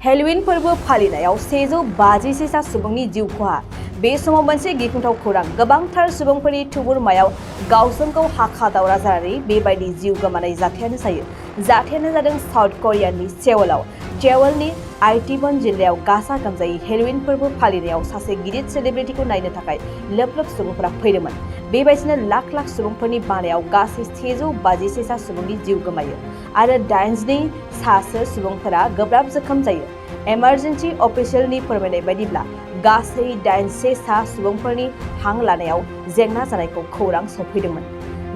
Halloween फोरबो फालिनायाव 150 सुबुंनि जिउ खहा। बे समाव मोनसे गिख्रंथाव खौरां, गोबांथार सुबुंफोरनि थुबुरमायाव गावजों गाव हाखा दावरा जानानै बेबायदि जिउ गोमानाय जाथायानो जायो। जाथायानो जादों साउथ करियानि सेउलाव। सेउलनि आइटिवन जिल्लायाव गाजा गोमजायै हेल'विन फोरबो फालिनायाव सासे गिदिर सेलिब्रिटिखौ नायनो थाखाय लोब लोब सुबुंफोरा फैदोंमोन। बेबायदिनो लाख लाख सुबुंफोरनि बानायाव गासै 150 सुबुंनि जिउ गोमायो आरो 82 सुबुंफोरा गोब्राब जोखोम जायो। इमारजेन्सि अफिसियेलनि फोरमायनाय बायदिब्ला गासै 80 सुबुंफोरनि हां लानायाव जेंना जानायखौ खौरां सौफैदोंमोन।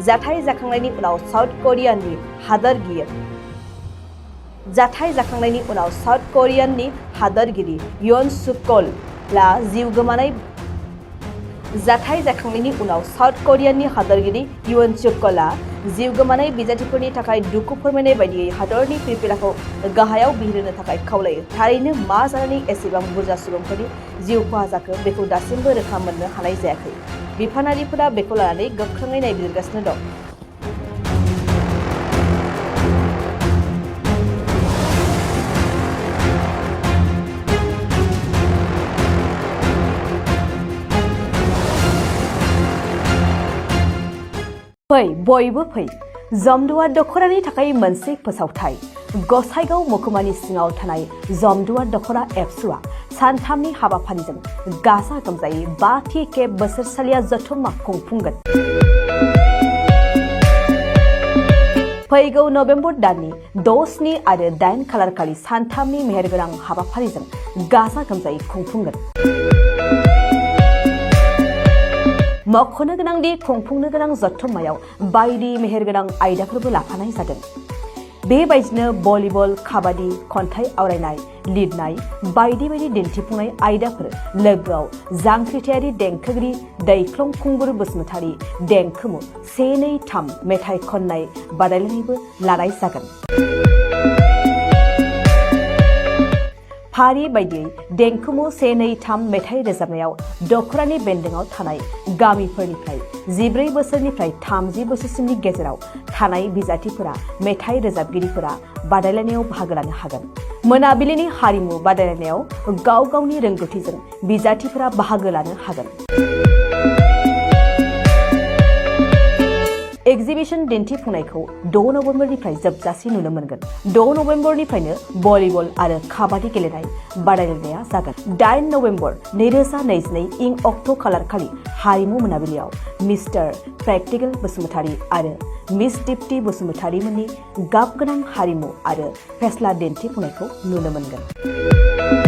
जाथाय जाखांनायनि उनाव साउथ करियाननि हादोरगिरि युन सुकला जिउ गोमानाय बिजाथिफोरनि थाखाय दुखु फोरमायनाय बायदियै हादरनि फिरफिलाखौ गाहायाव बिरहोनो थाखाय खावलायो। थारैनो मा जानानै एसेबां बुरजा सुबुंफोरनि जिउ खहा जाखो बेखौ दासिमबो रोखा मोननो हानाय जायाखै। बिफानारिफोरा बेखौ लानानै गोख्रोङै नायबिजिरगासिनो दं। बयबो फै। जमदुवार दख'रानि थाखाय मोनसे फोसावथाय। गसाइगाव महकुमानि सिङाव थानाय जमदुवार दख'रा एबसुआ सानथामनि हाबाफारिजों गाजा गोमजायै 5थि खेब बोसोरसालिया जथुम्मा खुंफुंगोन। फैगौ नबेम्बर दाननि 6, 7 आरो 8 खालारखालि सानथामनि मेहेरगोनां हाबाफारिजों गाजा गोमजायै खुंफुंगोन। मख'नो गोनांदि खुंफुंनो गोनां जथुम्मायाव बायदि मेहेरगोनां आयदाफोरबो लाफानाय जादों। बेबायदिनो भलिबल, काबादि, खन्थाइ आवरायनाय, लिरनाय बायदि बायदि दिन्थिफुंनाय आयदाफोर। लोगोआव जांख्रिथायारि देंखोगिरि दैख्लं खुंगुर बसुमतारी देंखोमु 1, 2, 3 मेथाइ खननाय बादायलायनायबो लानाय जागोन। फारि बायदियै देंखोमु 1, 2, 3 मेथाइ रोजाबनायाव दख'रानि बेन्दोंआव थानाय गामिफोरनिफ्राय 14 बोसोरनिफ्राय 30 बोसोरसिमनि गेजेराव थानाय बिजाथिफोरा मेथाइ रोजाबगिरिफोरा बादायलायनायाव बाहागो लानो हागोन। मोनाबिलिनि हारिमु बादायलायनायाव गाव गावनि रोंगौथिजों बिजाथिफोरा बाहागो लानो हागोन। एक्जिबिशन दिन्थिफुंनायखौ 6 नबेम्बरनिफ्राय जोबजासिम नुनो मोनगोन। 6 नबेम्बरनिफ्रायनो भलिबल आरो काबादि गेलेनाय बादायलायनाया जागोन। 8 नबेम्बर 2022 इं अक्ट' खालारखालि हारिमु मोनाबिलियाव मिस्टार प्रेक्टिकेल बसुमतारी आरो मिस दीप्ति बसुमतारी मोननि गाबगोनां हारिमु आरो फेस्ला दिन्थिफुंनायखौ नुनो मोनगोन।